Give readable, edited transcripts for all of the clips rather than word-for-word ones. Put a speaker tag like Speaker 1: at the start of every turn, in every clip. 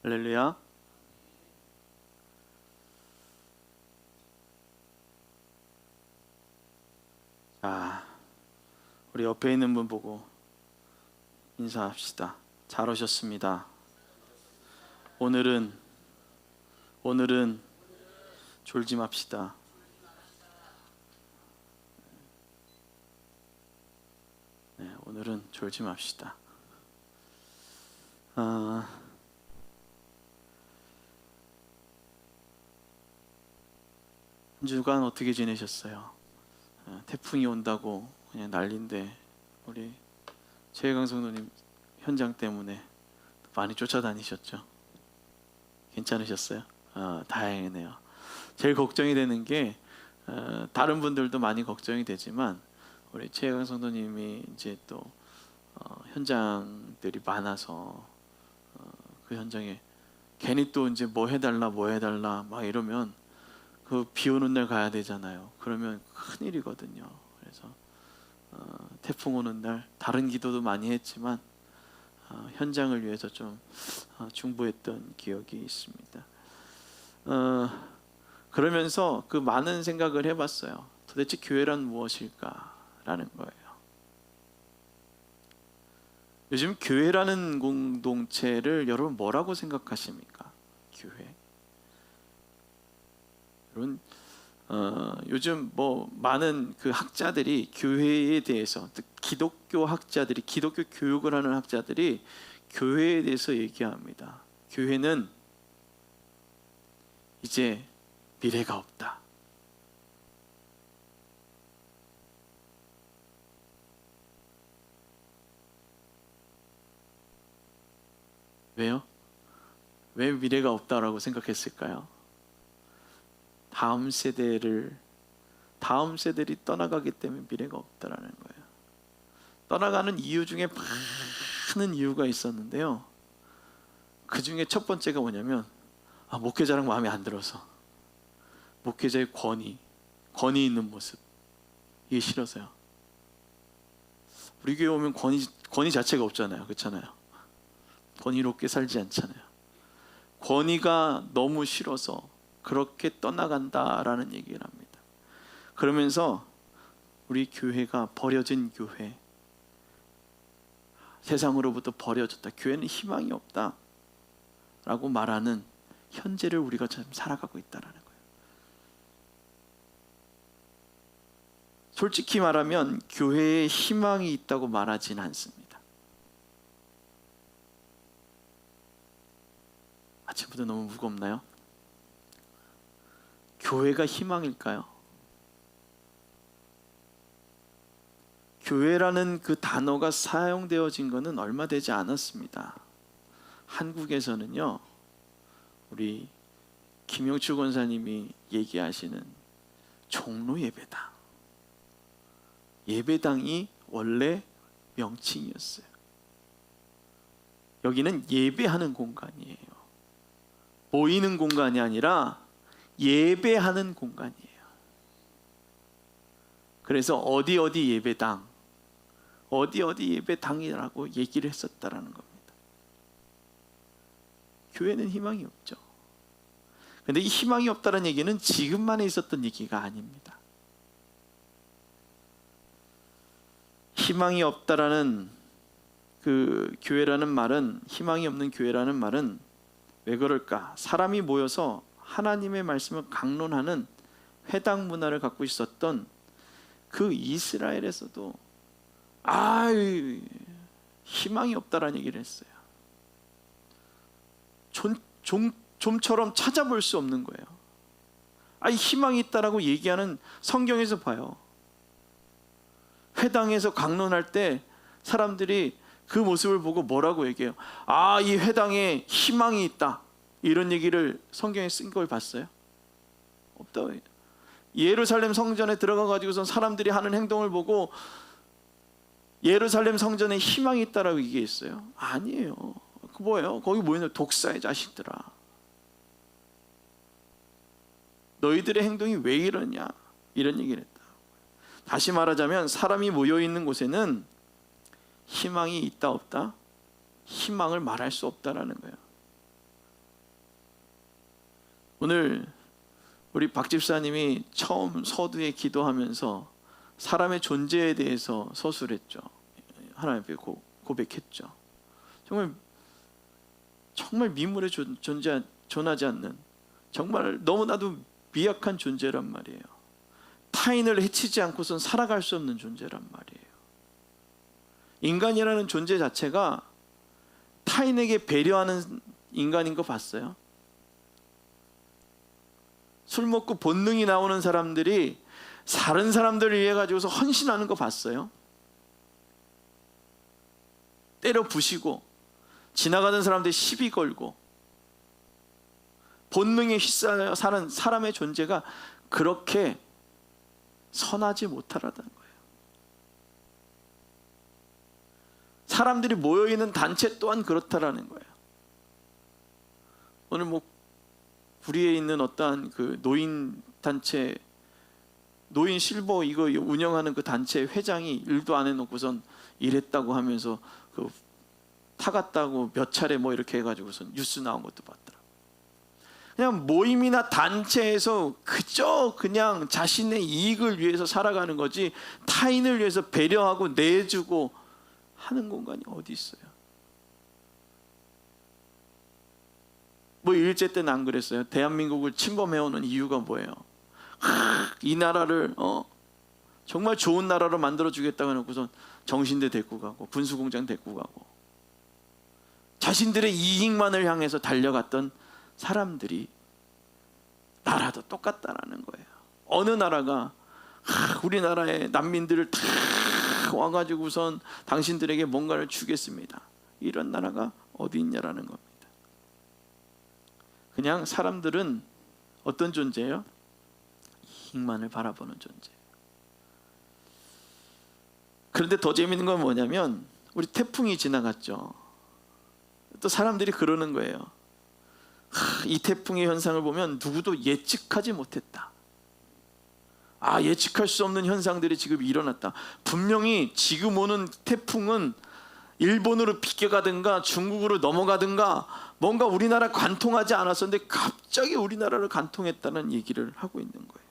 Speaker 1: 할렐루야. 자, 우리 옆에 있는 분 보고 인사합시다. 잘 오셨습니다. 오늘은 졸지 맙시다. 네, 오늘은 졸지 맙시다. 한 주간 어떻게 지내셨어요? 태풍이 온다고 그냥 난리인데 우리 최혜강 성도님 현장 때문에 많이 쫓아다니셨죠? 괜찮으셨어요? 다행이네요. 제일 걱정이 되는 게 다른 분들도 많이 걱정이 되지만 우리 최혜강 성도님이 이제 또 현장들이 많아서 그 현장에 괜히 또 이제 뭐 해달라 막 이러면 그 비 오는 날 가야 되잖아요. 그러면 큰일이거든요. 그래서 태풍 오는 날 다른 기도도 많이 했지만 현장을 위해서 좀 중보했던 기억이 있습니다. 그러면서 그 많은 생각을 해봤어요. 도대체 교회란 무엇일까라는 거예요. 요즘 교회라는 공동체를 여러분 뭐라고 생각하십니까? 교회. 여러분 요즘 뭐 많은 그 학자들이 교회에 대해서, 기독교 학자들이, 기독교 교육을 하는 학자들이 교회에 대해서 얘기합니다. 교회는 이제 미래가 없다. 왜요? 왜 미래가 없다라고 생각했을까요? 다음 세대들이 떠나가기 때문에 미래가 없다라는 거예요. 떠나가는 이유 중에 많은 이유가 있었는데요. 그 중에 첫 번째가 뭐냐면 목회자랑 마음에 안 들어서, 목회자의 권위 있는 모습, 이게 싫어서요. 우리 교회 오면 권위 자체가 없잖아요. 그렇잖아요. 권위롭게 살지 않잖아요. 권위가 너무 싫어서 그렇게 떠나간다라는 얘기를 합니다. 그러면서 우리 교회가 버려진 교회, 세상으로부터 버려졌다, 교회는 희망이 없다 라고 말하는 현재를 우리가 참 살아가고 있다는 거예요. 솔직히 말하면 교회에 희망이 있다고 말하진 않습니다. 아침부터 너무 무겁나요? 교회가 희망일까요? 교회라는 그 단어가 사용되어진 것은 얼마 되지 않았습니다. 한국에서는요, 우리 김영출 권사님이 얘기하시는 종로 예배당, 예배당이 원래 명칭이었어요. 여기는 예배하는 공간이에요. 모이는 공간이 아니라 예배하는 공간이에요. 그래서 어디 예배당, 어디 예배당이라고 얘기를 했었다라는 겁니다. 교회는 희망이 없죠. 그런데 이 희망이 없다는 얘기는 지금만에 있었던 얘기가 아닙니다. 희망이 없다라는 그 교회라는 말은, 희망이 없는 교회라는 말은 왜 그럴까? 사람이 모여서 하나님의 말씀을 강론하는 회당 문화를 갖고 있었던 그 이스라엘에서도 희망이 없다라는 얘기를 했어요. 좀처럼 찾아볼 수 없는 거예요. 희망이 있다라고 얘기하는 성경에서 봐요. 회당에서 강론할 때 사람들이 그 모습을 보고 뭐라고 얘기해요? 이 회당에 희망이 있다, 이런 얘기를 성경에 쓴 걸 봤어요? 없다고 해요. 예루살렘 성전에 들어가 가지고선 사람들이 하는 행동을 보고 예루살렘 성전에 희망이 있다라고 얘기했어요? 아니에요. 그 뭐예요? 거기 모이는 독사의 자식들아, 너희들의 행동이 왜 이러냐, 이런 얘기를 했다. 다시 말하자면 사람이 모여있는 곳에는 희망이 있다 없다? 희망을 말할 수 없다라는 거예요. 오늘 우리 박 집사님이 처음 서두에 기도하면서 사람의 존재에 대해서 서술했죠. 하나님 앞에 고백했죠. 정말 미물에 존하지 않는, 정말 너무나도 미약한 존재란 말이에요. 타인을 해치지 않고선 살아갈 수 없는 존재란 말이에요. 인간이라는 존재 자체가 타인에게 배려하는 인간인 거 봤어요? 술 먹고 본능이 나오는 사람들이 다른 사람들을 위해 가지고서 헌신하는 거 봤어요? 때려 부시고 지나가는 사람들 시비 걸고 본능에 휩싸여 사는 사람의 존재가 그렇게 선하지 못하라는 거예요. 사람들이 모여있는 단체 또한 그렇다라는 거예요. 오늘 구리에 있는 어떠한 그 노인 단체, 노인 실버 이거 운영하는 그 단체 회장이 일도 안 해놓고선 일했다고 하면서 그 타갔다고 몇 차례 이렇게 해가지고선 뉴스 나온 것도 봤더라고요. 그냥 모임이나 단체에서 그저 그냥 자신의 이익을 위해서 살아가는 거지 타인을 위해서 배려하고 내주고 하는 공간이 어디 있어요? 일제 때는 안 그랬어요. 대한민국을 침범해오는 이유가 뭐예요? 이 나라를 정말 좋은 나라로 만들어주겠다고 해놓고선 정신대 데리고 가고 군수공장 데리고 가고 자신들의 이익만을 향해서 달려갔던 사람들이 나라도 똑같다라는 거예요. 어느 나라가 우리나라의 난민들을 다 와가지고선 당신들에게 뭔가를 주겠습니다, 이런 나라가 어디 있냐라는 겁니다. 그냥 사람들은 어떤 존재예요? 이익만을 바라보는 존재. 그런데 더 재밌는 건 뭐냐면 우리 태풍이 지나갔죠. 또 사람들이 그러는 거예요. 이 태풍의 현상을 보면 누구도 예측하지 못했다. 예측할 수 없는 현상들이 지금 일어났다. 분명히 지금 오는 태풍은 일본으로 비껴가든가 중국으로 넘어가든가 뭔가 우리나라 관통하지 않았었는데 갑자기 우리나라를 관통했다는 얘기를 하고 있는 거예요.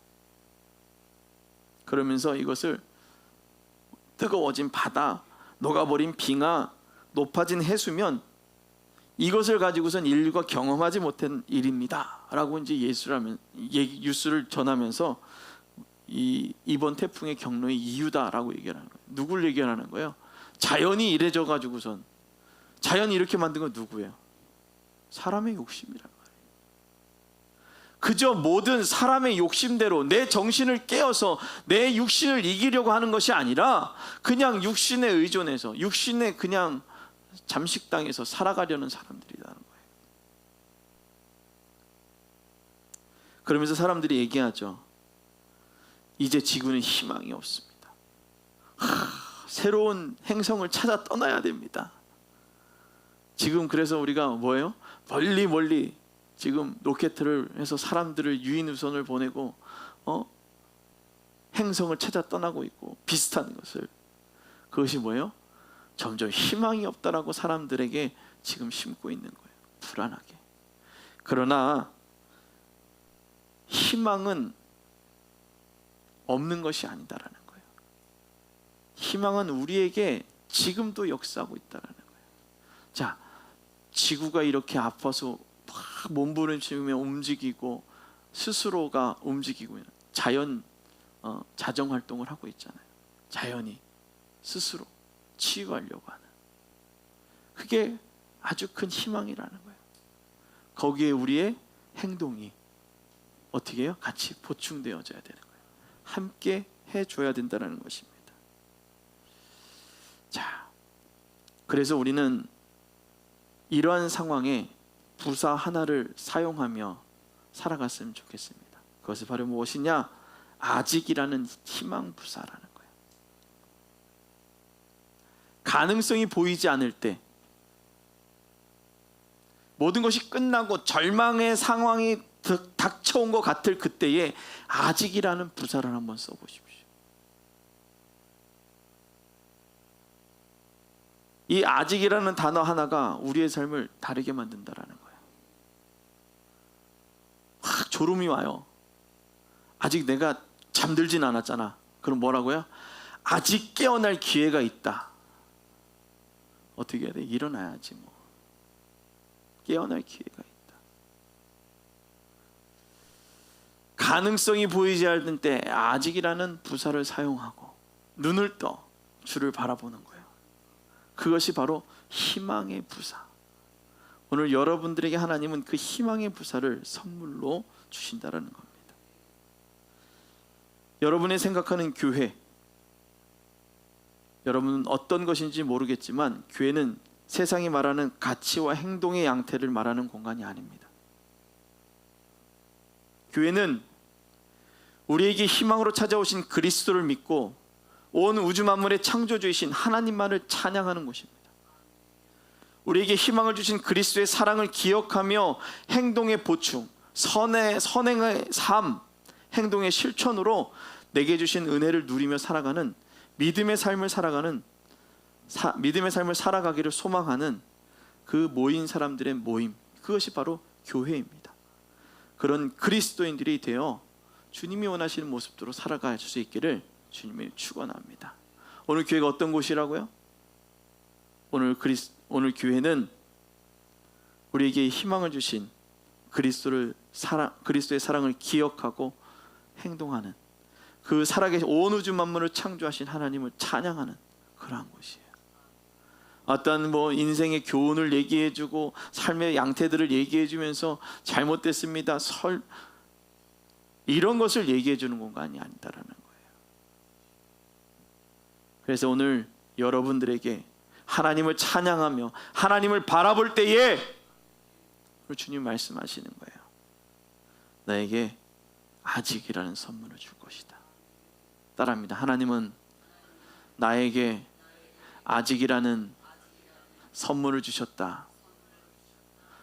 Speaker 1: 그러면서 이것을 뜨거워진 바다, 녹아버린 빙하, 높아진 해수면 이것을 가지고선 인류가 경험하지 못한 일입니다 라고 이제 뉴스를 전하면서 이번 태풍의 경로의 이유다라고 얘기하는 거예요. 누굴 얘기하는 거예요? 자연이 이래져 가지고선, 자연이 이렇게 만든 건 누구예요? 사람의 욕심이란 말이에요. 그저 모든 사람의 욕심대로 내 정신을 깨어서 내 육신을 이기려고 하는 것이 아니라 그냥 육신에 의존해서 육신에 그냥 잠식당해서 살아가려는 사람들이라는 거예요. 그러면서 사람들이 얘기하죠. 이제 지구는 희망이 없습니다. 새로운 행성을 찾아 떠나야 됩니다. 지금 그래서 우리가 뭐예요? 멀리 지금 로켓을 해서 사람들을 유인우선을 보내고 행성을 찾아 떠나고 있고 비슷한 것을, 그것이 뭐예요? 점점 희망이 없다라고 사람들에게 지금 심고 있는 거예요. 불안하게. 그러나 희망은 없는 것이 아니다라는 거예요. 희망은 우리에게 지금도 역사하고 있다라는 거예요. 자, 지구가 이렇게 아파서 막 몸부림치며 움직이고 스스로가 움직이고 자정 활동을 하고 있잖아요. 자연이 스스로 치유하려고 하는, 그게 아주 큰 희망이라는 거예요. 거기에 우리의 행동이 어떻게 해요? 같이 보충되어져야 되는 거예요. 함께 해줘야 된다는 것입니다. 자, 그래서 우리는 이러한 상황에 부사 하나를 사용하며 살아갔으면 좋겠습니다. 그것이 바로 무엇이냐? 아직이라는 희망 부사라는 거예요. 가능성이 보이지 않을 때, 모든 것이 끝나고 절망의 상황이 닥쳐온 것 같을 그때에 아직이라는 부사를 한번 써보십시오. 이 아직이라는 단어 하나가 우리의 삶을 다르게 만든다라는 거예요. 졸음이 와요. 아직 내가 잠들진 않았잖아. 그럼 뭐라고요? 아직 깨어날 기회가 있다. 어떻게 해야 돼? 일어나야지 뭐. 깨어날 기회가 있다. 가능성이 보이지 않을 때 아직이라는 부사를 사용하고 눈을 떠 주를 바라보는 거예요. 그것이 바로 희망의 부사. 오늘 여러분들에게 하나님은 그 희망의 부사를 선물로 주신다는 겁니다. 여러분이 생각하는 교회, 여러분은 어떤 것인지 모르겠지만 교회는 세상이 말하는 가치와 행동의 양태를 말하는 공간이 아닙니다. 교회는 우리에게 희망으로 찾아오신 그리스도를 믿고 온 우주 만물의 창조주이신 하나님만을 찬양하는 곳입니다. 우리에게 희망을 주신 그리스도의 사랑을 기억하며 행동의 보충, 선행의 삶, 행동의 실천으로 내게 주신 은혜를 누리며 살아가는 믿음의 삶을 살아가기를 소망하는 그 모인 사람들의 모임, 그것이 바로 교회입니다. 그런 그리스도인들이 되어 주님이 원하시는 모습대로 살아갈 수 있기를 주님이 축원합니다. 오늘 교회가 어떤 곳이라고요? 오늘 교회는 우리에게 희망을 주신 그리스도의 사랑을 기억하고 행동하는, 그 살아계신 온 우주 만물을 창조하신 하나님을 찬양하는 그러한 곳이에요. 어떤 인생의 교훈을 얘기해주고 삶의 양태들을 얘기해주면서 잘못됐습니다, 이런 것을 얘기해주는 공간이 아니다라는 거예요. 그래서 오늘 여러분들에게 하나님을 찬양하며 하나님을 바라볼 때에 주님 말씀하시는 거예요. 나에게 아직이라는 선물을 줄 것이다. 따라합니다. 하나님은 나에게 아직이라는 선물을 주셨다.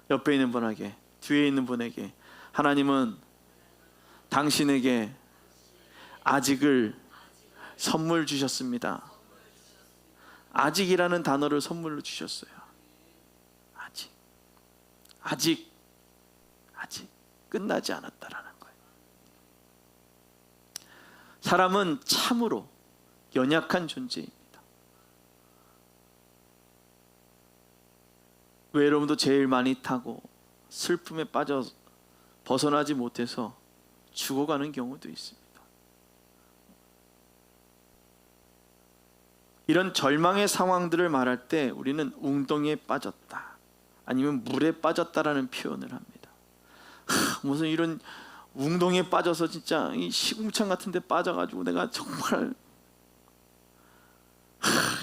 Speaker 1: 옆에 있는 분에게, 뒤에 있는 분에게, 하나님은 당신에게 아직을 선물 주셨습니다. 아직이라는 단어를 선물로 주셨어요. 아직 끝나지 않았다라는 거예요. 사람은 참으로 연약한 존재입니다. 외로움도 제일 많이 타고 슬픔에 빠져 벗어나지 못해서 죽어가는 경우도 있습니다. 이런 절망의 상황들을 말할 때 우리는 웅덩이에 빠졌다, 아니면 물에 빠졌다라는 표현을 합니다. 무슨 이런 웅덩이에 빠져서 진짜 이 시궁창 같은 데 빠져가지고 내가 정말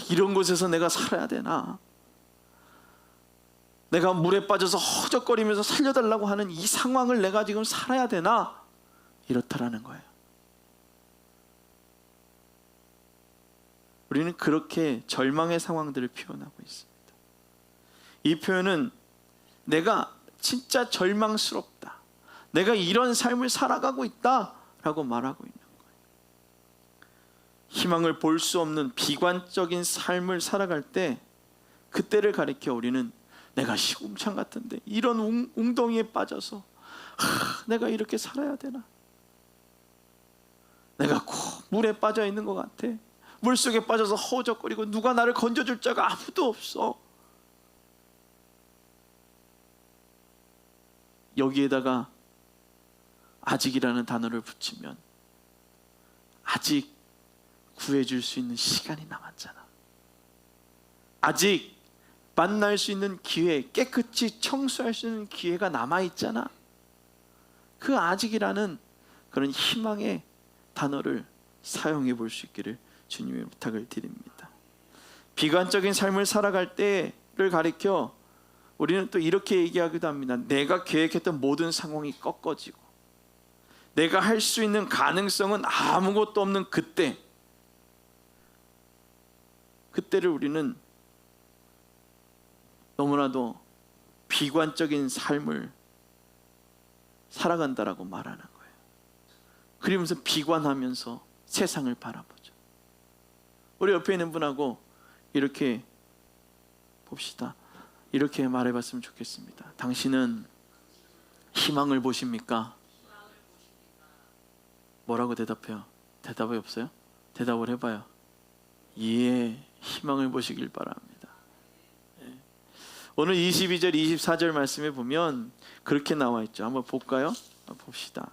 Speaker 1: 이런 곳에서 내가 살아야 되나, 내가 물에 빠져서 허적거리면서 살려달라고 하는 이 상황을 내가 지금 살아야 되나, 이렇다라는 거예요. 우리는 그렇게 절망의 상황들을 표현하고 있습니다. 이 표현은 내가 진짜 절망스럽다, 내가 이런 삶을 살아가고 있다라고 말하고 있는 거예요. 희망을 볼 수 없는 비관적인 삶을 살아갈 때, 그때를 가리켜 우리는 내가 시궁창 같은데 이런 웅덩이에 빠져서 내가 이렇게 살아야 되나, 내가 꼭 물에 빠져 있는 것 같아, 물속에 빠져서 허우적거리고 누가 나를 건져줄 자가 아무도 없어. 여기에다가 아직이라는 단어를 붙이면 아직 구해줄 수 있는 시간이 남았잖아. 아직 만날 수 있는 기회, 깨끗이 청소할 수 있는 기회가 남아있잖아. 그 아직이라는 그런 희망의 단어를 사용해 볼 수 있기를 주님의 부탁을 드립니다. 비관적인 삶을 살아갈 때를 가리켜 우리는 또 이렇게 얘기하기도 합니다. 내가 계획했던 모든 상황이 꺾어지고 내가 할 수 있는 가능성은 아무것도 없는 그때를 우리는 너무나도 비관적인 삶을 살아간다라고 말하는 거예요. 그러면서 비관하면서 세상을 바라보죠. 우리 옆에 있는 분하고 이렇게 봅시다. 이렇게 말해봤으면 좋겠습니다. 당신은 희망을 보십니까? 뭐라고 대답해요? 대답이 없어요? 대답을 해봐요. 예, 희망을 보시길 바랍니다. 예. 오늘 22절 24절 말씀에 보면 그렇게 나와 있죠. 한번 볼까요? 봅시다.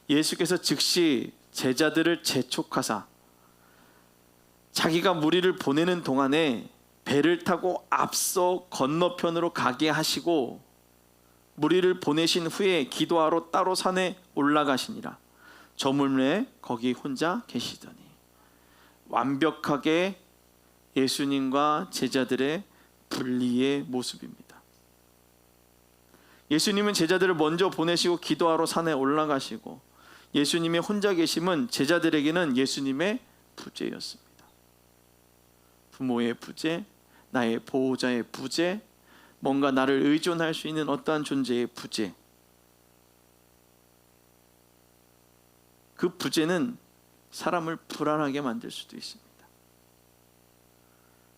Speaker 1: 예수께서 즉시 제자들을 재촉하사 자기가 무리를 보내는 동안에 배를 타고 앞서 건너편으로 가게 하시고 무리를 보내신 후에 기도하러 따로 산에 올라가시니라. 저물매 거기 혼자 계시더니. 완벽하게 예수님과 제자들의 분리의 모습입니다. 예수님은 제자들을 먼저 보내시고 기도하러 산에 올라가시고, 예수님의 혼자 계심은 제자들에게는 예수님의 부재였습니다. 부모의 부재, 나의 보호자의 부재, 뭔가 나를 의존할 수 있는 어떠한 존재의 부재. 그 부재는 사람을 불안하게 만들 수도 있습니다.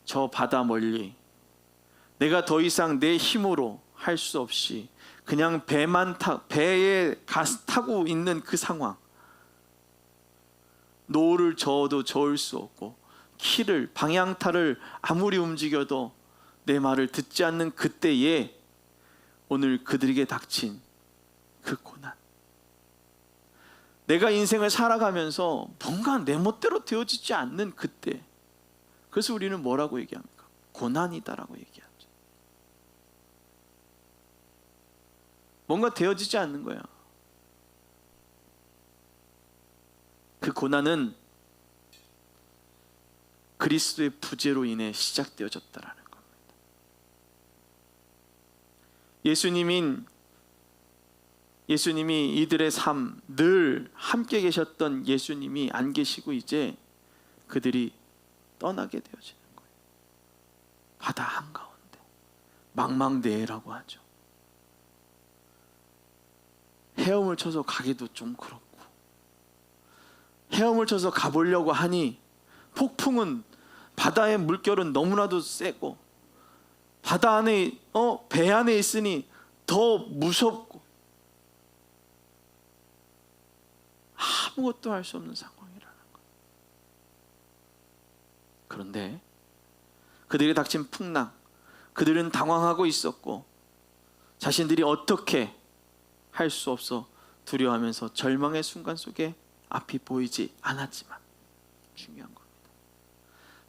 Speaker 1: 저 바다 멀리 내가 더 이상 내 힘으로 할 수 없이 그냥 배에 타고 있는 그 상황, 노를 저어도 저을 수 없고 키를 방향타를 아무리 움직여도 내 말을 듣지 않는 그때에 오늘 그들에게 닥친 그 고난, 내가 인생을 살아가면서 뭔가 내 멋대로 되어지지 않는 그때, 그래서 우리는 뭐라고 얘기합니까? 고난이다라고 얘기하죠. 뭔가 되어지지 않는 거야. 그 고난은 그리스도의 부재로 인해 시작되어졌다라는 겁니다. 예수님이 이들의 삶, 늘 함께 계셨던 예수님이 안 계시고 이제 그들이 떠나게 되어지는 거예요. 바다 한가운데, 망망대해라고 하죠. 헤엄을 쳐서 가기도 좀 그렇고, 헤엄을 쳐서 가보려고 하니 폭풍은, 바다의 물결은 너무나도 세고, 바다 안에 배 안에 있으니 더 무섭고 아무것도 할 수 없는 상황이라는 거예요. 그런데 그들이 닥친 풍랑, 그들은 당황하고 있었고 자신들이 어떻게 할 수 없어 두려워하면서 절망의 순간 속에 앞이 보이지 않았지만, 중요한 겁니다.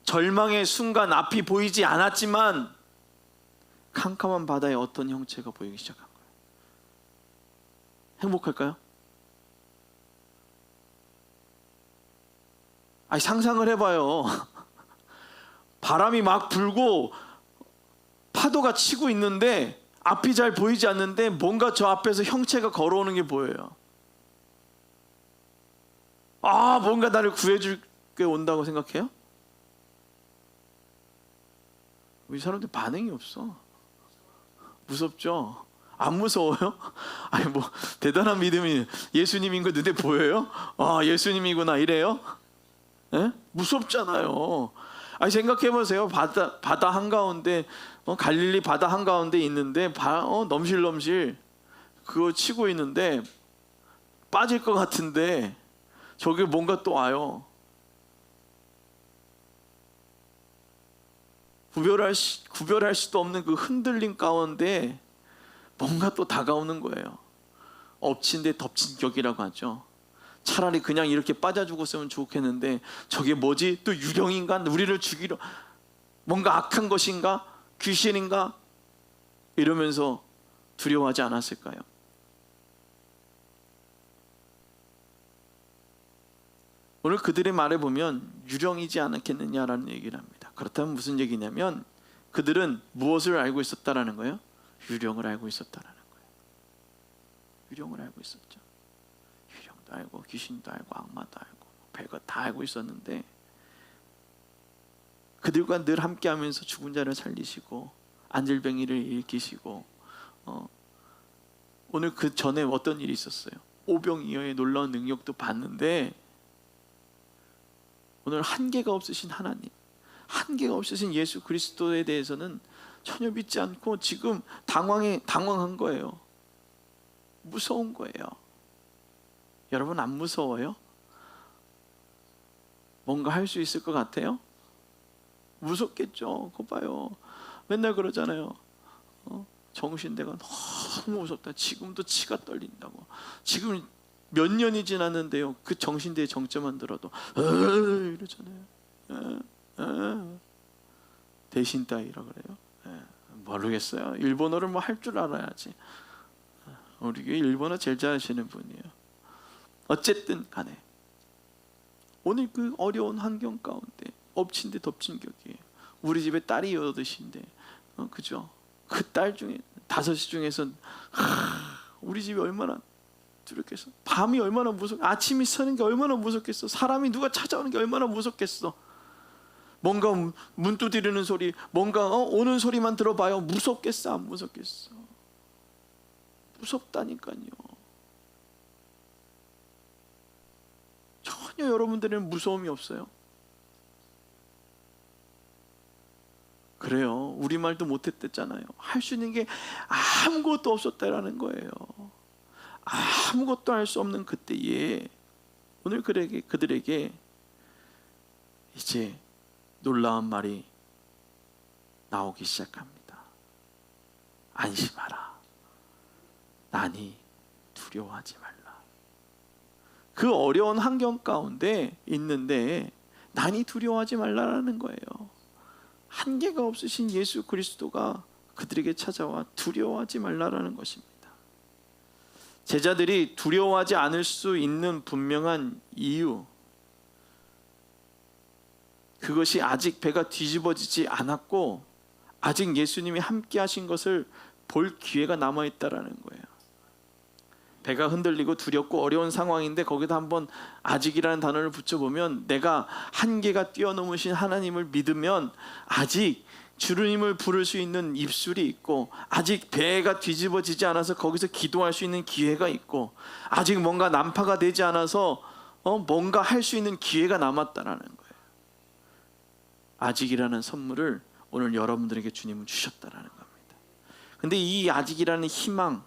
Speaker 1: 절망의 순간 앞이 보이지 않았지만 캄캄한 바다에 어떤 형체가 보이기 시작한 거예요. 행복할까요? 아니, 상상을 해봐요. 바람이 막 불고 파도가 치고 있는데 앞이 잘 보이지 않는데 뭔가 저 앞에서 형체가 걸어오는 게 보여요. 아, 뭔가 나를 구해줄 게 온다고 생각해요? 우리 사람들 반응이 없어. 무섭죠? 안 무서워요? 아니, 뭐 대단한 믿음이 예수님인 거 눈에 보여요? 아, 예수님이구나 이래요? 예? 무섭잖아요. 아니, 생각해보세요. 바다 한가운데, 갈릴리 바다 한가운데 있는데 넘실넘실 그거 치고 있는데 빠질 것 같은데 저게 뭔가 또 와요. 구별할 수도 없는 그 흔들림 가운데 뭔가 또 다가오는 거예요. 엎친 데 덮친 격이라고 하죠. 차라리 그냥 이렇게 빠져 죽었으면 좋겠는데 저게 뭐지? 또 유령인가? 우리를 죽이려, 뭔가 악한 것인가? 귀신인가? 이러면서 두려워하지 않았을까요? 오늘 그들의 말에 보면 유령이지 않았겠느냐라는 얘기를 합니다. 그렇다면 무슨 얘기냐면 그들은 무엇을 알고 있었다라는 거예요? 유령을 알고 있었다라는 거예요. 유령을 알고 있었죠. 유령도 알고 귀신도 알고 악마도 알고 별거 다 알고 있었는데 그들과 늘 함께하면서 죽은 자를 살리시고 안질병이를 일으키시고 오늘 그 전에 어떤 일이 있었어요? 오병이어의 놀라운 능력도 봤는데 오늘 한계가 없으신 하나님, 한계가 없으신 예수 그리스도에 대해서는 전혀 믿지 않고 지금 당황한 거예요. 무서운 거예요. 여러분 안 무서워요? 뭔가 할 수 있을 것 같아요? 무섭겠죠. 그거 봐요. 맨날 그러잖아요. 정신대가 너무 무섭다. 지금도 치가 떨린다고. 지금 몇 년이 지났는데요. 그 정신대의 정점만 들어도 이러잖아요. 대신 따위라 그래요. 모르겠어요. 일본어를 뭐 할 줄 알아야지. 우리 교회 일본어 제일 잘하시는 분이에요. 어쨌든 간에 오늘 그 어려운 환경 가운데 엎친 데 덮친 격이에요. 우리 집에 딸이 8인데 그죠? 그 딸 중에 5시 중에서 우리 집이 얼마나 두렵겠어. 밤이 얼마나 아침이 서는 게 얼마나 무섭겠어. 사람이 누가 찾아오는 게 얼마나 무섭겠어. 뭔가 문 두드리는 소리, 뭔가 오는 소리만 들어봐요. 무섭겠어, 안 무섭겠어? 무섭다니까요. 전혀 여러분들은 무서움이 없어요. 그래요. 우리말도 못했댔잖아요. 할 수 있는 게 아무것도 없었다라는 거예요. 아무것도 할 수 없는 그때에 오늘 그들에게 이제 놀라운 말이 나오기 시작합니다. 안심하라. 나니 두려워하지 말라. 그 어려운 환경 가운데 있는데 나니 두려워하지 말라라는 거예요. 한계가 없으신 예수 그리스도가 그들에게 찾아와 두려워하지 말라라는 것입니다. 제자들이 두려워하지 않을 수 있는 분명한 이유, 그것이 아직 배가 뒤집어지지 않았고 아직 예수님이 함께 하신 것을 볼 기회가 남아있다라는 거예요. 배가 흔들리고 두렵고 어려운 상황인데 거기다 한번 아직이라는 단어를 붙여보면 내가 한계가 뛰어넘으신 하나님을 믿으면 아직 주님을 부를 수 있는 입술이 있고 아직 배가 뒤집어지지 않아서 거기서 기도할 수 있는 기회가 있고 아직 뭔가 난파가 되지 않아서 뭔가 할 수 있는 기회가 남았다라는 거예요. 아직이라는 선물을 오늘 여러분들에게 주님은 주셨다라는 겁니다. 근데 이 아직이라는 희망,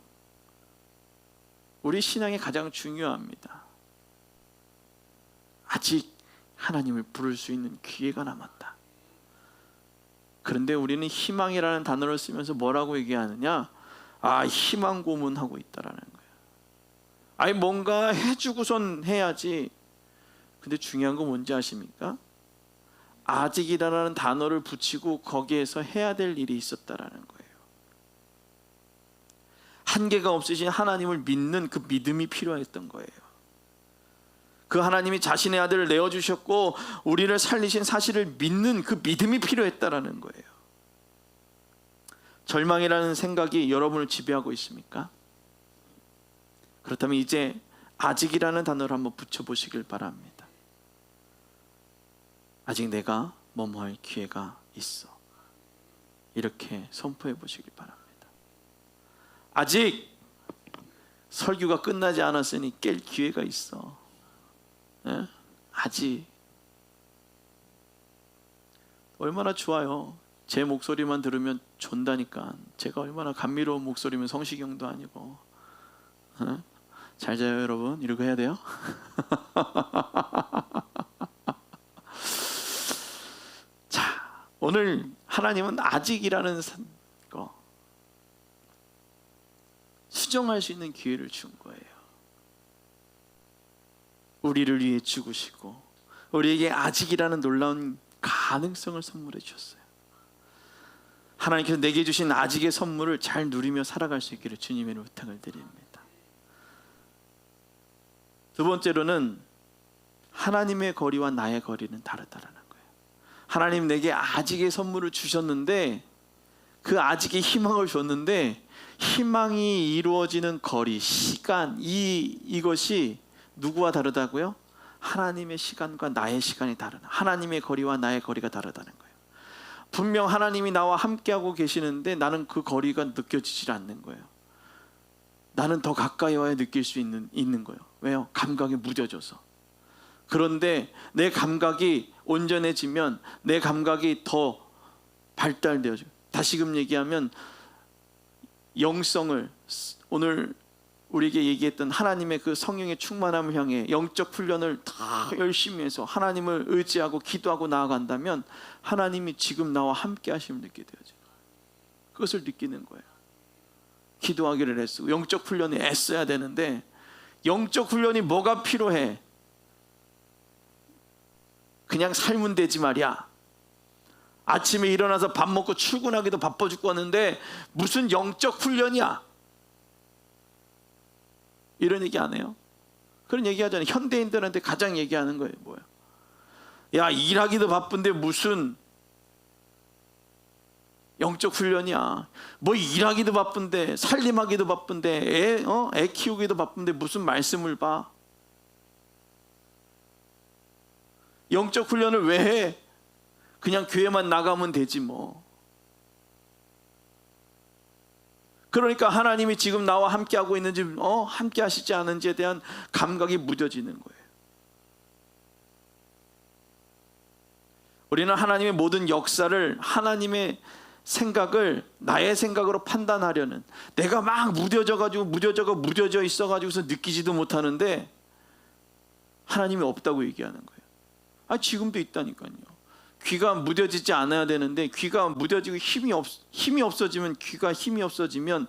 Speaker 1: 우리 신앙에 가장 중요합니다. 아직 하나님을 부를 수 있는 기회가 남았다. 그런데 우리는 희망이라는 단어를 쓰면서 뭐라고 얘기하느냐? 희망 고문하고 있다라는 거예요. 뭔가 해주고선 해야지. 근데 중요한 건 뭔지 아십니까? 아직이라는 단어를 붙이고 거기에서 해야 될 일이 있었다라는 거예요. 한계가 없으신 하나님을 믿는 그 믿음이 필요했던 거예요. 그 하나님이 자신의 아들을 내어주셨고 우리를 살리신 사실을 믿는 그 믿음이 필요했다라는 거예요. 절망이라는 생각이 여러분을 지배하고 있습니까? 그렇다면 이제 아직이라는 단어를 한번 붙여보시길 바랍니다. 아직 내가 뭐뭐 할 기회가 있어. 이렇게 선포해 보시길 바랍니다. 아직 설교가 끝나지 않았으니 깰 기회가 있어. 아직. 얼마나 좋아요. 제 목소리만 들으면 존다니까. 제가 얼마나 감미로운 목소리면 성시경도 아니고. 잘 자요 여러분. 이러고 해야 돼요. 자, 오늘 하나님은 아직이라는 거 수정할 수 있는 기회를 준 거예요. 우리를 위해 죽으시고 우리에게 아직이라는 놀라운 가능성을 선물해 주셨어요. 하나님께서 내게 주신 아직의 선물을 잘 누리며 살아갈 수 있기를 주님의 부탁을 드립니다. 두 번째로는 하나님의 거리와 나의 거리는 다르다라는 거예요. 하나님 내게 아직의 선물을 주셨는데 그 아직의 희망을 줬는데 희망이 이루어지는 거리, 시간, 이것이 누구와 다르다고요? 하나님의 시간과 나의 시간이 다르다. 하나님의 거리와 나의 거리가 다르다는 거예요. 분명 하나님이 나와 함께하고 계시는데 나는 그 거리가 느껴지질 않는 거예요. 나는 더 가까이 와야 느낄 수 있는 거예요. 왜요? 감각이 무뎌져서. 그런데 내 감각이 온전해지면 내 감각이 더 발달되어져요. 다시금 얘기하면 영성을, 오늘 우리에게 얘기했던 하나님의 그 성령의 충만함을 향해 영적 훈련을 다 열심히 해서 하나님을 의지하고 기도하고 나아간다면 하나님이 지금 나와 함께 하심을 느끼게 되어져요. 그것을 느끼는 거예요. 기도하기를 애쓰고 영적 훈련에 애써야 되는데, 영적 훈련이 뭐가 필요해? 그냥 살면 되지 말이야. 아침에 일어나서 밥 먹고 출근하기도 바빠 죽겠는데 무슨 영적 훈련이야? 이런 얘기 안 해요? 그런 얘기 하잖아요. 현대인들한테 가장 얘기하는 거예요. 뭐야? 야, 일하기도 바쁜데 무슨 영적 훈련이야? 뭐 일하기도 바쁜데, 살림하기도 바쁜데, 애 키우기도 바쁜데 무슨 말씀을 봐? 영적 훈련을 왜 해? 그냥 교회만 나가면 되지 뭐. 그러니까 하나님이 지금 나와 함께하고 있는지 함께 하시지 않은지에 대한 감각이 무뎌지는 거예요. 우리는 하나님의 모든 역사를, 하나님의 생각을 나의 생각으로 판단하려는, 내가 막 무뎌져 있어가지고서 느끼지도 못하는데 하나님이 없다고 얘기하는 거예요. 지금도 있다니까요. 귀가 무뎌지지 않아야 되는데, 귀가 무뎌지고 힘이 없어지면, 귀가 힘이 없어지면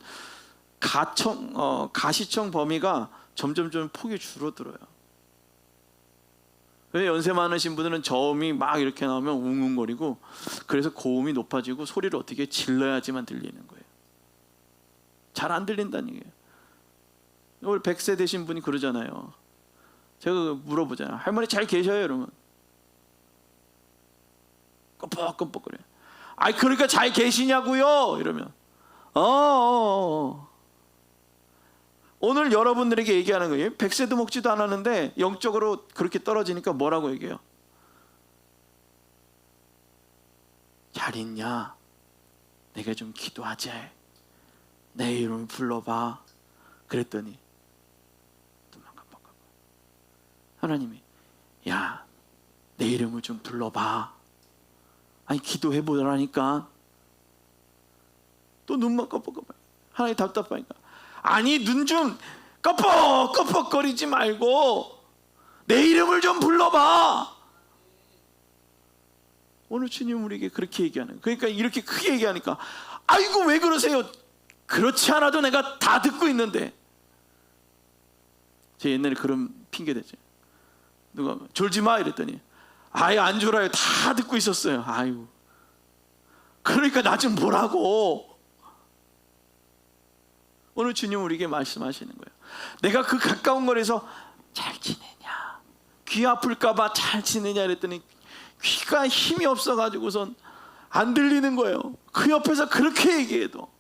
Speaker 1: 가시청 범위가 점점 폭이 줄어들어요. 연세 많으신 분들은 저음이 막 이렇게 나오면 웅웅거리고, 그래서 고음이 높아지고 소리를 어떻게 질러야지만 들리는 거예요. 잘 안 들린다는 얘기예요. 우리 100세 되신 분이 그러잖아요. 제가 물어보잖아요. 할머니 잘 계셔요? 이러면 껌뻑껌뻑거려. 그러니까 잘 계시냐고요? 이러면 오늘 여러분들에게 얘기하는 거예요. 100세도 먹지도 않았는데 영적으로 그렇게 떨어지니까 뭐라고 얘기해요? 잘 있냐? 내가 좀 기도하지. 내 이름을 불러봐. 그랬더니 하나님이, 야, 내 이름을 좀 불러봐. 기도해보라니까. 또 눈만 껌뻑껌뻑. 하나님 답답하니까, 눈 좀 껌뻑껌뻑거리지 말고 내 이름을 좀 불러봐. 오늘 주님 우리에게 그렇게 얘기하는 거예요. 그러니까 이렇게 크게 얘기하니까, 아이고 왜 그러세요? 그렇지 않아도 내가 다 듣고 있는데. 제 옛날에 그런 핑계 대죠. 누가 졸지 마 이랬더니, 안 졸아요. 다 듣고 있었어요. 아이고, 그러니까 나 좀 보라고. 오늘 주님 우리에게 말씀하시는 거예요. 내가 그 가까운 거리에서 잘 지내냐, 귀 아플까봐 잘 지내냐 이랬더니 귀가 힘이 없어가지고선 안 들리는 거예요. 그 옆에서 그렇게 얘기해도.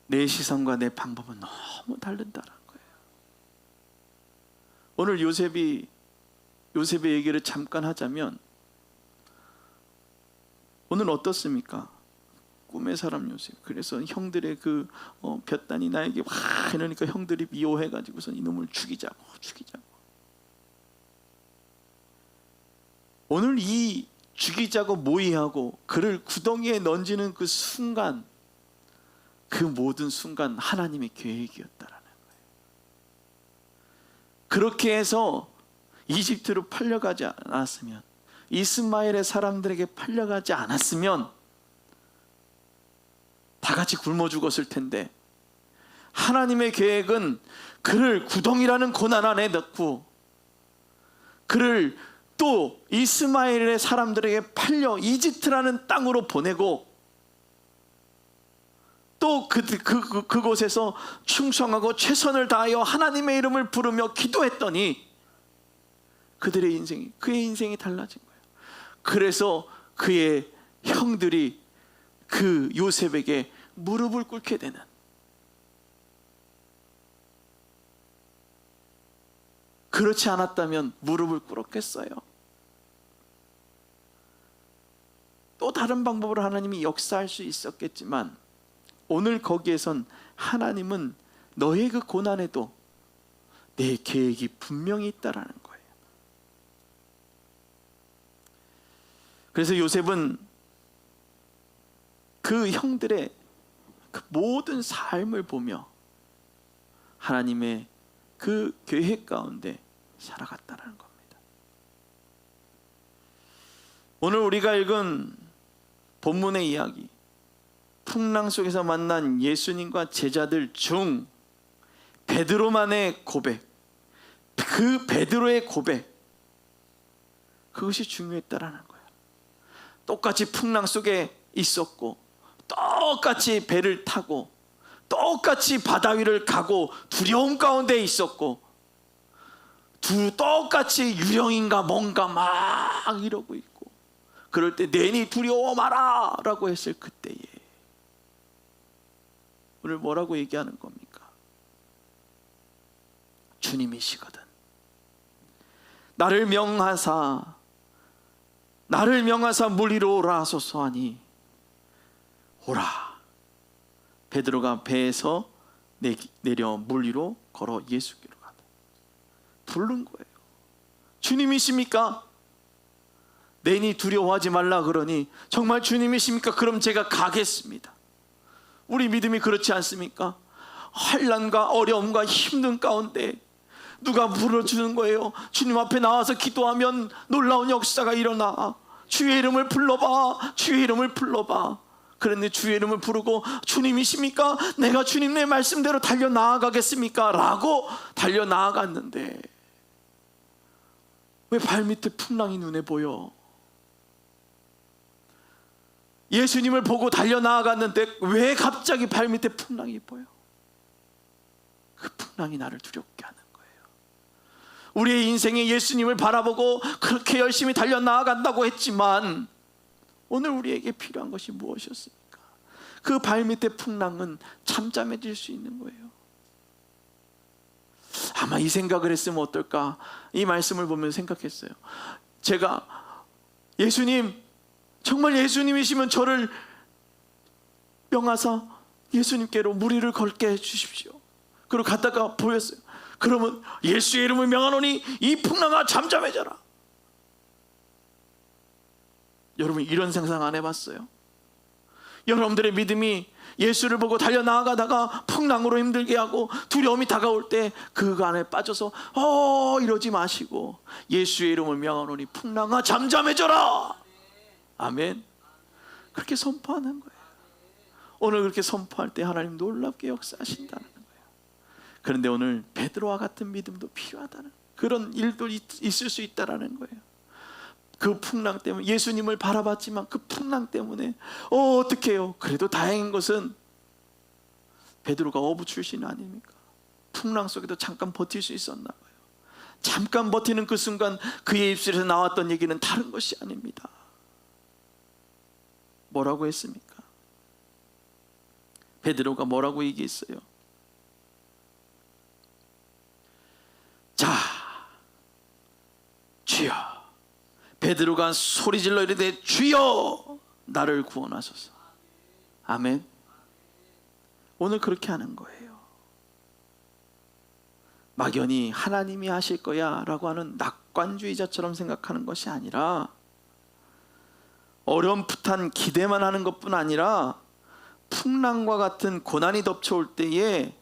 Speaker 1: 내 시선과 내 방법은 너무 다른다는 거예요. 오늘 요셉의 얘기를 잠깐 하자면, 오늘 어떻습니까? 꿈의 사람 요셉. 그래서 형들의 그 볕단이 나에게 와 이러니까 형들이 미워해가지고선 이놈을 죽이자고. 오늘 이 죽이자고 모의하고 그를 구덩이에 던지는 그 순간, 그 모든 순간 하나님의 계획이었다라는 거예요. 그렇게 해서 이집트로 팔려가지 않았으면, 이스마엘의 사람들에게 팔려가지 않았으면 다 같이 굶어 죽었을 텐데, 하나님의 계획은 그를 구덩이라는 고난 안에 넣고 그를 또 이스마엘의 사람들에게 팔려 이집트라는 땅으로 보내고, 또 그곳에서 충성하고 최선을 다하여 하나님의 이름을 부르며 기도했더니 그의 인생이 달라진 거예요. 그래서 그의 형들이 그 요셉에게 무릎을 꿇게 되는, 그렇지 않았다면 무릎을 꿇었겠어요? 또 다른 방법으로 하나님이 역사할 수 있었겠지만, 오늘 거기에선 하나님은 너의 그 고난에도 내 계획이 분명히 있다라는 거예요. 그래서 요셉은 그 형들의 그 모든 삶을 보며 하나님의 그 계획 가운데 살아갔다는 겁니다. 오늘 우리가 읽은 본문의 이야기, 풍랑 속에서 만난 예수님과 제자들 중 베드로만의 고백, 그 베드로의 고백, 그것이 중요했다라는 거예요. 똑같이 풍랑 속에 있었고, 똑같이 배를 타고, 똑같이 바다 위를 가고, 두려움 가운데 있었고, 똑같이 유령인가 뭔가 막 이러고 있고, 그럴 때 내니 두려워 마라 라고 했을 그때에 오늘 뭐라고 얘기하는 겁니까? 주님이시거든. 나를 명하사 물 위로 오라 하소서 하니 오라. 베드로가 배에서 내려 물 위로 걸어 예수께로 가다. 부른 거예요. 주님이십니까? 내니 두려워하지 말라 그러니 정말 주님이십니까? 그럼 제가 가겠습니다. 우리 믿음이 그렇지 않습니까? 환난과 어려움과 힘든 가운데 누가 불러주는 거예요. 주님 앞에 나와서 기도하면 놀라운 역사가 일어나. 주의 이름을 불러봐. 주의 이름을 불러봐. 그런데 주의 이름을 부르고 주님이십니까? 내가 주님의 말씀대로 달려나아가겠습니까? 라고 달려나아갔는데 왜 발밑에 풍랑이 눈에 보여? 예수님을 보고 달려나아갔는데 왜 갑자기 발밑에 풍랑이 보여? 그 풍랑이 나를 두렵게 하는 거예요. 우리의 인생에 예수님을 바라보고 그렇게 열심히 달려나아간다고 했지만 오늘 우리에게 필요한 것이 무엇이었습니까? 그 발밑의 풍랑은 잠잠해질 수 있는 거예요. 아마 이 생각을 했으면 어떨까? 이 말씀을 보면서 생각했어요. 제가 예수님, 정말 예수님이시면 저를 명하사 예수님께로 물 위를 걸게 해주십시오. 그리고 갔다가 보였어요. 그러면 예수의 이름을 명하노니 이 풍랑아 잠잠해져라. 여러분 이런 상상 안 해봤어요? 여러분들의 믿음이 예수를 보고 달려나아가다가 풍랑으로 힘들게 하고 두려움이 다가올 때 그 안에 빠져서 이러지 마시고 예수의 이름을 명하노니 풍랑아 잠잠해져라. 아멘. 그렇게 선포하는 거예요. 오늘 그렇게 선포할 때 하나님 놀랍게 역사하신다는 거예요. 그런데 오늘 베드로와 같은 믿음도 필요하다는, 그런 일도 있을 수 있다라는 거예요. 그 풍랑 때문에 예수님을 바라봤지만 그 풍랑 때문에 어떻게 해요? 그래도 다행인 것은 베드로가 어부 출신 아닙니까? 풍랑 속에도 잠깐 버틸 수 있었나 봐요. 잠깐 버티는 그 순간 그의 입술에서 나왔던 얘기는 다른 것이 아닙니다. 뭐라고 했습니까? 베드로가 뭐라고 얘기했어요? 자, 주여. 베드로가 소리질러 이르되 주여 나를 구원하소서. 아멘. 오늘 그렇게 하는 거예요. 막연히 하나님이 하실 거야 라고 하는 낙관주의자처럼 생각하는 것이 아니라 어렴풋한 기대만 하는 것뿐 아니라 풍랑과 같은 고난이 덮쳐올 때에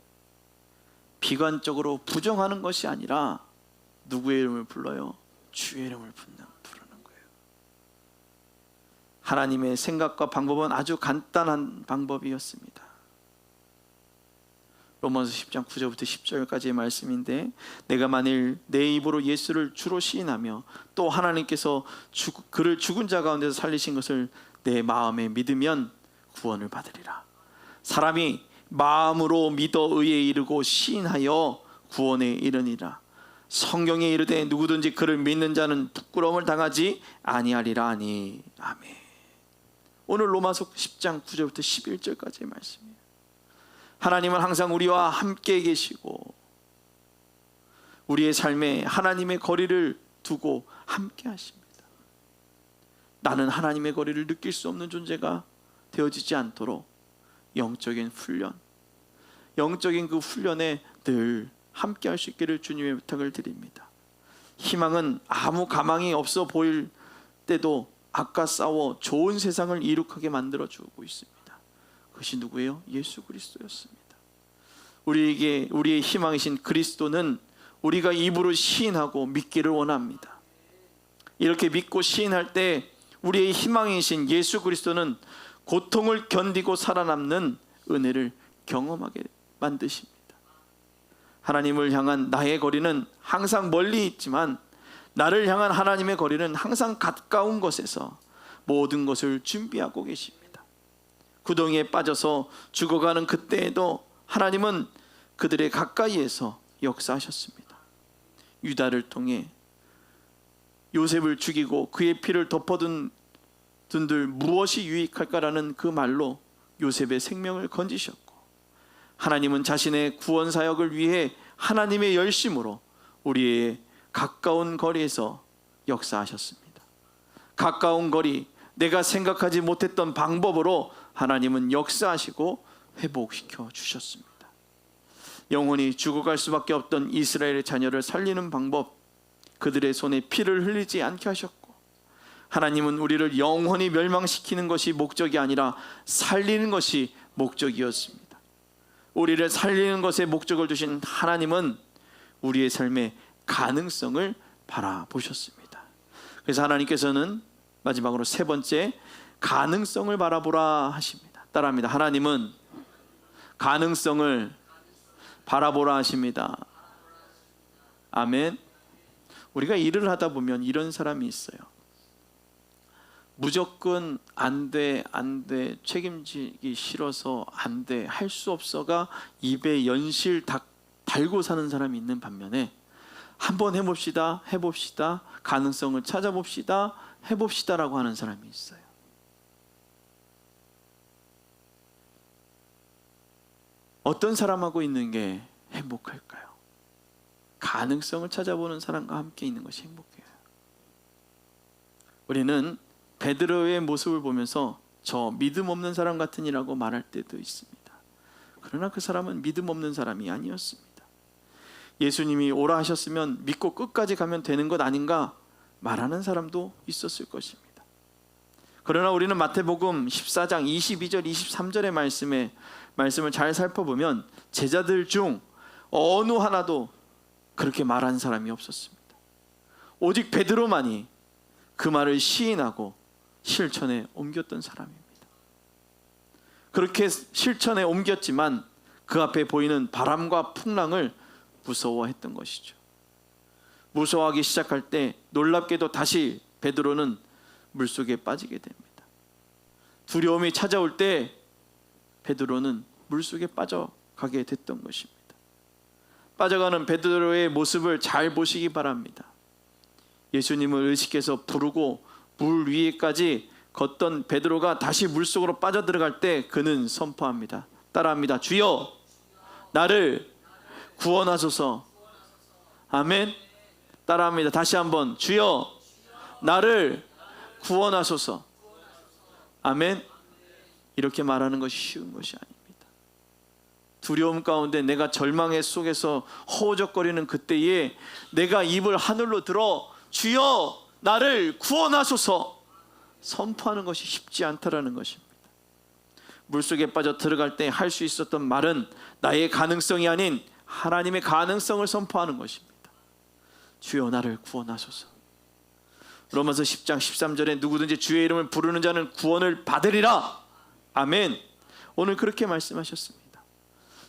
Speaker 1: 비관적으로 부정하는 것이 아니라 누구의 이름을 불러요? 주의 이름을 부르는 거예요. 하나님의 생각과 방법은 아주 간단한 방법이었습니다. 로마서 10장 9절부터 10절까지의 말씀인데, 내가 만일 내 입으로 예수를 주로 시인하며 또 하나님께서 그를 죽은 자 가운데서 살리신 것을 내 마음에 믿으면 구원을 받으리라. 사람이 마음으로 믿어 의에 이르고 시인하여 구원에 이르니라. 성경에 이르되 누구든지 그를 믿는 자는 부끄러움을 당하지 아니하리라 하니. 아멘. 오늘 로마서 10장 9절부터 11절까지의 말씀이에요. 하나님은 항상 우리와 함께 계시고 우리의 삶에 하나님의 거리를 두고 함께 하십니다. 나는 하나님의 거리를 느낄 수 없는 존재가 되어지지 않도록 영적인 훈련, 영적인 그 훈련에 늘 함께 할 수 있기를 주님의 부탁을 드립니다. 희망은 아무 가망이 없어 보일 때도 악과 싸워 좋은 세상을 이룩하게 만들어주고 있습니다. 그것이 누구예요? 예수 그리스도였습니다. 우리에게 우리의 희망이신 그리스도는 우리가 입으로 시인하고 믿기를 원합니다. 이렇게 믿고 시인할 때 우리의 희망이신 예수 그리스도는 고통을 견디고 살아남는 은혜를 경험하게 만드십니다. 하나님을 향한 나의 거리는 항상 멀리 있지만 나를 향한 하나님의 거리는 항상 가까운 곳에서 모든 것을 준비하고 계십니다. 구덩이에 빠져서 죽어가는 그때에도 하나님은 그들의 가까이에서 역사하셨습니다. 유다를 통해 요셉을 죽이고 그의 피를 덮어둔 들 무엇이 유익할까라는 그 말로 요셉의 생명을 건지셨고, 하나님은 자신의 구원 사역을 위해 하나님의 열심으로 우리의 가까운 거리에서 역사하셨습니다. 가까운 거리, 내가 생각하지 못했던 방법으로 하나님은 역사하시고 회복시켜 주셨습니다. 영원히 죽어갈 수밖에 없던 이스라엘의 자녀를 살리는 방법, 그들의 손에 피를 흘리지 않게 하셨고, 하나님은 우리를 영원히 멸망시키는 것이 목적이 아니라 살리는 것이 목적이었습니다. 우리를 살리는 것에 목적을 두신 하나님은 우리의 삶의 가능성을 바라보셨습니다. 그래서 하나님께서는 마지막으로 세 번째, 가능성을 바라보라 하십니다. 따라합니다. 하나님은 가능성을 바라보라 하십니다. 아멘. 우리가 일을 하다 보면 이런 사람이 있어요. 무조건 안 돼, 책임지기 싫어서 안 돼, 할 수 없어가 입에 연실 달고 사는 사람이 있는 반면에 한번 해봅시다, 가능성을 찾아봅시다, 해봅시다라고 하는 사람이 있어요. 어떤 사람하고 있는 게 행복할까요? 가능성을 찾아보는 사람과 함께 있는 것이 행복해요. 우리는 베드로의 모습을 보면서 저 믿음 없는 사람 같으니라고 말할 때도 있습니다. 그러나 그 사람은 믿음 없는 사람이 아니었습니다. 예수님이 오라 하셨으면 믿고 끝까지 가면 되는 것 아닌가 말하는 사람도 있었을 것입니다. 그러나 우리는 마태복음 14장 22절 23절의 말씀을 잘 살펴보면 제자들 중 어느 하나도 그렇게 말한 사람이 없었습니다. 오직 베드로만이 그 말을 시인하고 실천에 옮겼던 사람입니다. 그렇게 실천에 옮겼지만 그 앞에 보이는 바람과 풍랑을 무서워했던 것이죠. 무서워하기 시작할 때 놀랍게도 다시 베드로는 물속에 빠지게 됩니다. 두려움이 찾아올 때 베드로는 물속에 빠져가게 됐던 것입니다. 빠져가는 베드로의 모습을 잘 보시기 바랍니다. 예수님을 의식해서 부르고 물 위에까지 걷던 베드로가 다시 물속으로 빠져들어갈 때 그는 선포합니다. 따라합니다. 주여 나를 구원하소서. 아멘. 따라합니다. 다시 한번 주여 나를 구원하소서. 아멘. 이렇게 말하는 것이 쉬운 것이 아닙니다. 두려움 가운데 내가 절망의 속에서 허우적거리는 그때에 내가 입을 하늘로 들어 주여 나를 구원하소서 선포하는 것이 쉽지 않다라는 것입니다. 물속에 빠져 들어갈 때 할 수 있었던 말은 나의 가능성이 아닌 하나님의 가능성을 선포하는 것입니다. 주여 나를 구원하소서. 로마서 10장 13절에 누구든지 주의 이름을 부르는 자는 구원을 받으리라. 아멘. 오늘 그렇게 말씀하셨습니다.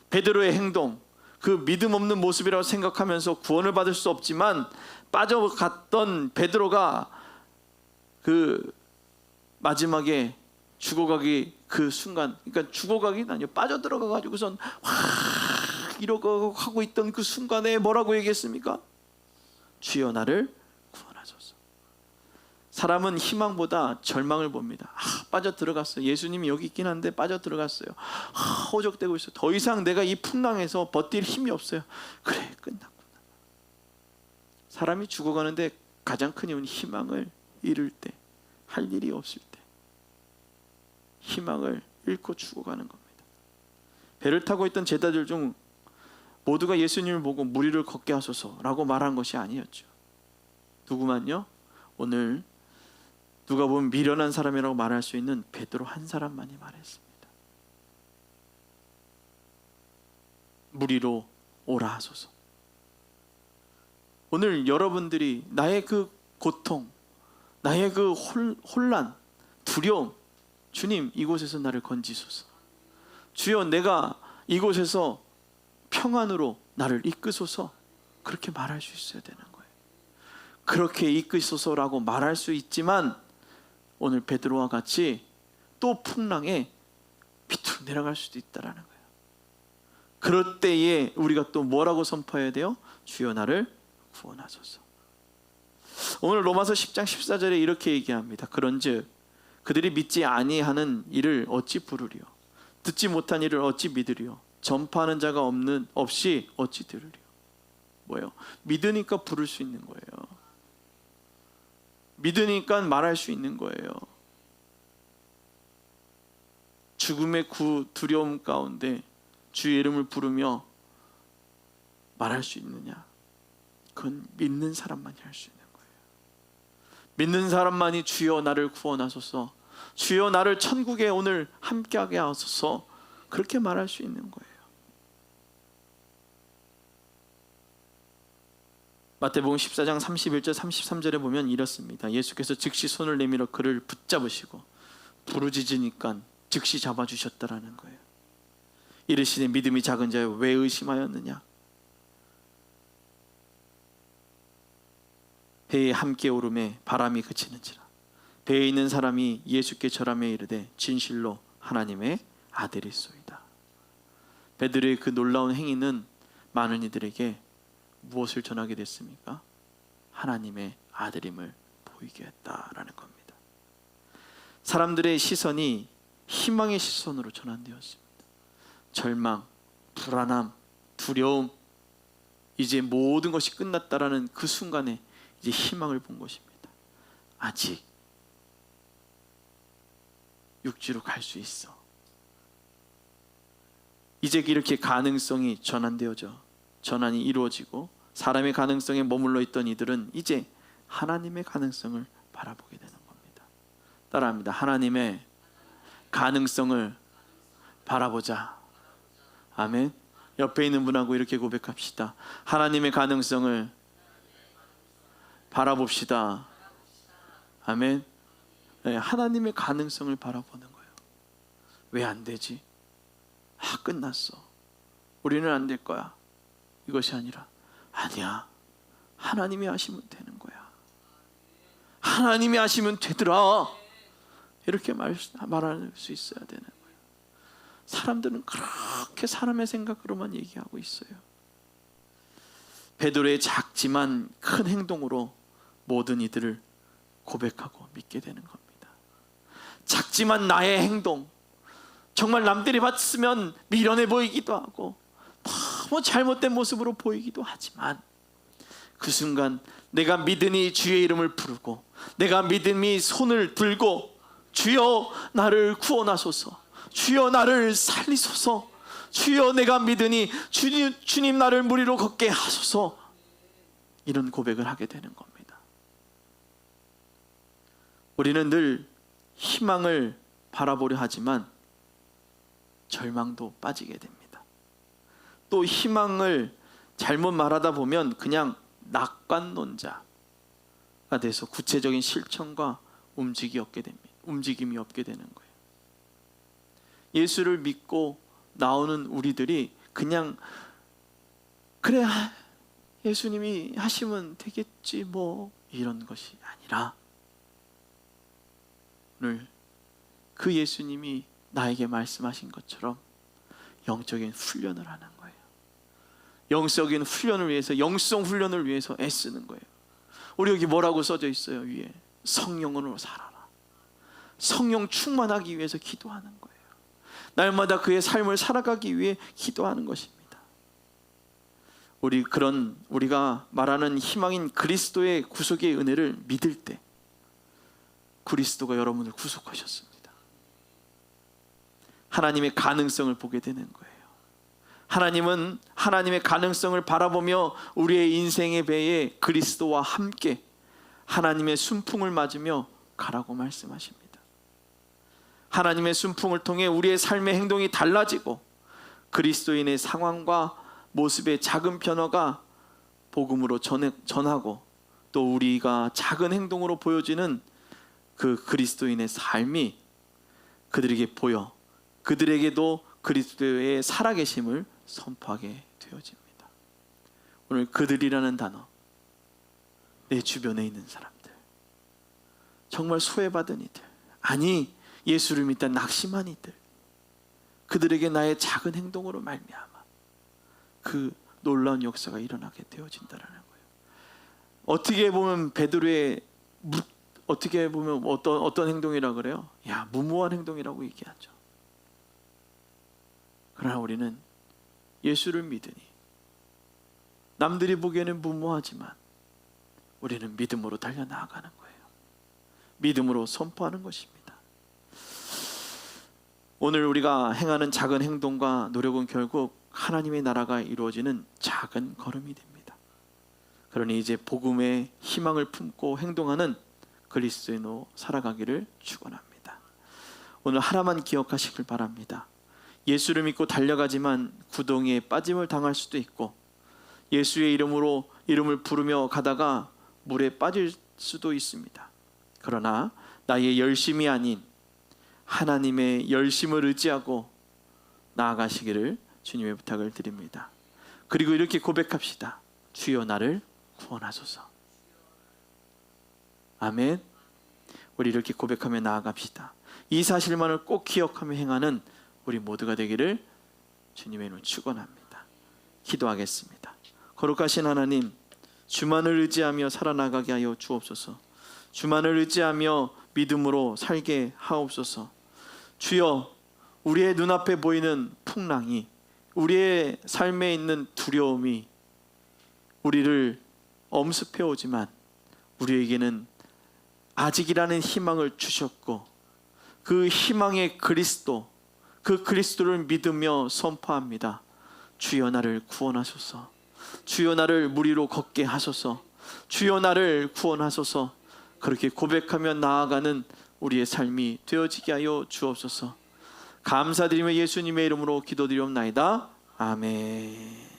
Speaker 1: 베드로의 행동, 그 믿음 없는 모습이라고 생각하면서 구원을 받을 수 없지만 빠져갔던 베드로가 그 마지막에 죽어가기 그 순간, 그러니까 죽어가기는 아니요, 빠져들어가 가지고선 이러고 하고 있던 그 순간에 뭐라고 얘기했습니까? 주여 나를 구원하소서. 사람은 희망보다 절망을 봅니다. 빠져들어갔어요. 예수님이 여기 있긴 한데 빠져들어갔어요. 허우적대고 있어요. 더 이상 내가 이 풍랑에서 버틸 힘이 없어요. 그래, 끝났구나. 사람이 죽어가는데 가장 큰 이유는 희망을 잃을 때, 할 일이 없을 때 희망을 잃고 죽어가는 겁니다. 배를 타고 있던 제자들 중 모두가 예수님을 보고 물 위를 걷게 하소서라고 말한 것이 아니었죠. 누구만요? 오늘 누가 보면 미련한 사람이라고 말할 수 있는 베드로 한 사람만이 말했습니다. 무리로 오라 하소서. 오늘 여러분들이 나의 그 고통, 나의 그 혼란, 두려움, 주님 이곳에서 나를 건지소서. 주여 내가 이곳에서 평안으로 나를 이끄소서. 그렇게 말할 수 있어야 되는 거예요. 그렇게 이끄소서라고 말할 수 있지만 오늘 베드로와 같이 또 풍랑에 밑으로 내려갈 수도 있다라는 거예요. 그럴 때에 우리가 또 뭐라고 선포해야 돼요? 주여 나를 구원하소서. 오늘 로마서 10장 14절에 이렇게 얘기합니다. 그런즉 그들이 믿지 아니하는 이를 어찌 부르리요? 듣지 못한 이를 어찌 믿으리요? 전파하는 자가 없이 어찌 들으리요? 뭐예요? 믿으니까 부를 수 있는 거예요. 믿으니까 말할 수 있는 거예요. 죽음의 두려움 가운데 주의 이름을 부르며 말할 수 있느냐? 그건 믿는 사람만이 할 수 있는 거예요. 믿는 사람만이 주여 나를 구원하소서, 주여 나를 천국에 오늘 함께하게 하소서, 그렇게 말할 수 있는 거예요. 마태복음 14장 31절 33절에 보면 이렇습니다. 예수께서 즉시 손을 내밀어 그를 붙잡으시고 부르짖으니까 즉시 잡아주셨다라는 거예요. 이르시되 믿음이 작은 자여 왜 의심하였느냐? 배에 함께 오름에 바람이 그치는지라. 배에 있는 사람이 예수께 절하며 이르되 진실로 하나님의 아들이소이다. 베드로의 그 놀라운 행위는 많은 이들에게 무엇을 전하게 됐습니까? 하나님의 아들임을 보이게 했다라는 겁니다. 사람들의 시선이 희망의 시선으로 전환되었습니다. 절망, 불안함, 두려움, 이제 모든 것이 끝났다라는 그 순간에 이제 희망을 본 것입니다. 아직 육지로 갈 수 있어. 이제 이렇게 가능성이 전환이 이루어지고 사람의 가능성에 머물러 있던 이들은 이제 하나님의 가능성을 바라보게 되는 겁니다. 따라합니다. 하나님의 가능성을 바라보자. 아멘. 옆에 있는 분하고 이렇게 고백합시다. 하나님의 가능성을 바라봅시다. 아멘. 네, 하나님의 가능성을 바라보는 거예요. 왜 안 되지? 끝났어. 우리는 안 될 거야. 이것이 아니라 아니야. 하나님이 하시면 되는 거야. 하나님이 하시면 되더라. 이렇게 말할 수 있어야 되는 거예요. 사람들은 그렇게 사람의 생각으로만 얘기하고 있어요. 베드로의 작지만 큰 행동으로 모든 이들을 고백하고 믿게 되는 겁니다. 작지만 나의 행동, 정말 남들이 봤으면 미련해 보이기도 하고 너무 잘못된 모습으로 보이기도 하지만 그 순간 내가 믿으니 주의 이름을 부르고 내가 믿음이 손을 들고 주여 나를 구원하소서, 주여 나를 살리소서, 주여 내가 믿으니 주님 나를 무리로 걷게 하소서, 이런 고백을 하게 되는 겁니다. 우리는 늘 희망을 바라보려 하지만 절망도 빠지게 됩니다. 또 희망을 잘못 말하다 보면 그냥 낙관론자가 돼서 구체적인 실천과 움직임이 없게 되는 거예요. 예수를 믿고 나오는 우리들이 그냥 그래 예수님이 하시면 되겠지 뭐 이런 것이 아니라 오늘 그 예수님이 나에게 말씀하신 것처럼 영적인 훈련을 하는 거예요. 영적인 훈련을 위해서, 영성 훈련을 위해서 애쓰는 거예요. 우리 여기 뭐라고 써져 있어요? 위에 성령으로 살아라. 성령 충만하기 위해서 기도하는 거예요. 날마다 그의 삶을 살아가기 위해 기도하는 것입니다. 우리가 말하는 희망인 그리스도의 구속의 은혜를 믿을 때 그리스도가 여러분을 구속하셨습니다. 하나님의 가능성을 보게 되는 거예요. 하나님은 하나님의 가능성을 바라보며 우리의 인생의 배에 그리스도와 함께 하나님의 순풍을 맞으며 가라고 말씀하십니다. 하나님의 순풍을 통해 우리의 삶의 행동이 달라지고 그리스도인의 상황과 모습의 작은 변화가 복음으로 전하고 또 우리가 작은 행동으로 보여지는 그 그리스도인의 삶이 그들에게 보여 그들에게도 그리스도의 살아계심을 선포하게 되어집니다. 오늘 그들이라는 단어, 내 주변에 있는 사람들, 정말 소외받은 이들, 아니 예수를 믿다 낙심한 이들, 그들에게 나의 작은 행동으로 말미암아 그 놀라운 역사가 일어나게 되어진다라는 거예요. 어떻게 보면 베드로의 어떻게 보면 어떤 행동이라 그래요? 야, 무모한 행동이라고 얘기하죠. 그러나 우리는 예수를 믿으니 남들이 보기에는 무모하지만 우리는 믿음으로 달려나가는 거예요. 믿음으로 선포하는 것입니다. 오늘 우리가 행하는 작은 행동과 노력은 결국 하나님의 나라가 이루어지는 작은 걸음이 됩니다. 그러니 이제 복음의 희망을 품고 행동하는 그리스도인으로 살아가기를 축원합니다. 오늘 하나만 기억하시길 바랍니다. 예수를 믿고 달려가지만 구덩이에 빠짐을 당할 수도 있고 예수의 이름을 부르며 가다가 물에 빠질 수도 있습니다. 그러나 나의 열심이 아닌 하나님의 열심을 의지하고 나아가시기를 주님의 부탁을 드립니다. 그리고 이렇게 고백합시다. 주여 나를 구원하소서. 아멘. 우리 이렇게 고백하며 나아갑시다. 이 사실만을 꼭 기억하며 행하는 우리 모두가 되기를 주님의 이름으로 축원합니다. 기도하겠습니다. 거룩하신 하나님, 주만을 의지하며 살아나가게 하여 주옵소서. 주만을 의지하며 믿음으로 살게 하옵소서. 주여, 우리의 눈앞에 보이는 풍랑이, 우리의 삶에 있는 두려움이 우리를 엄습해 오지만 우리에게는 아직이라는 희망을 주셨고 그 희망의 그리스도, 그 그리스도를 믿으며 선포합니다. 주여 나를 구원하소서. 주여 나를 물 위로 걷게 하소서. 주여 나를 구원하소서. 그렇게 고백하며 나아가는 우리의 삶이 되어지게 하여 주옵소서. 감사드리며 예수님의 이름으로 기도드리옵나이다. 아멘.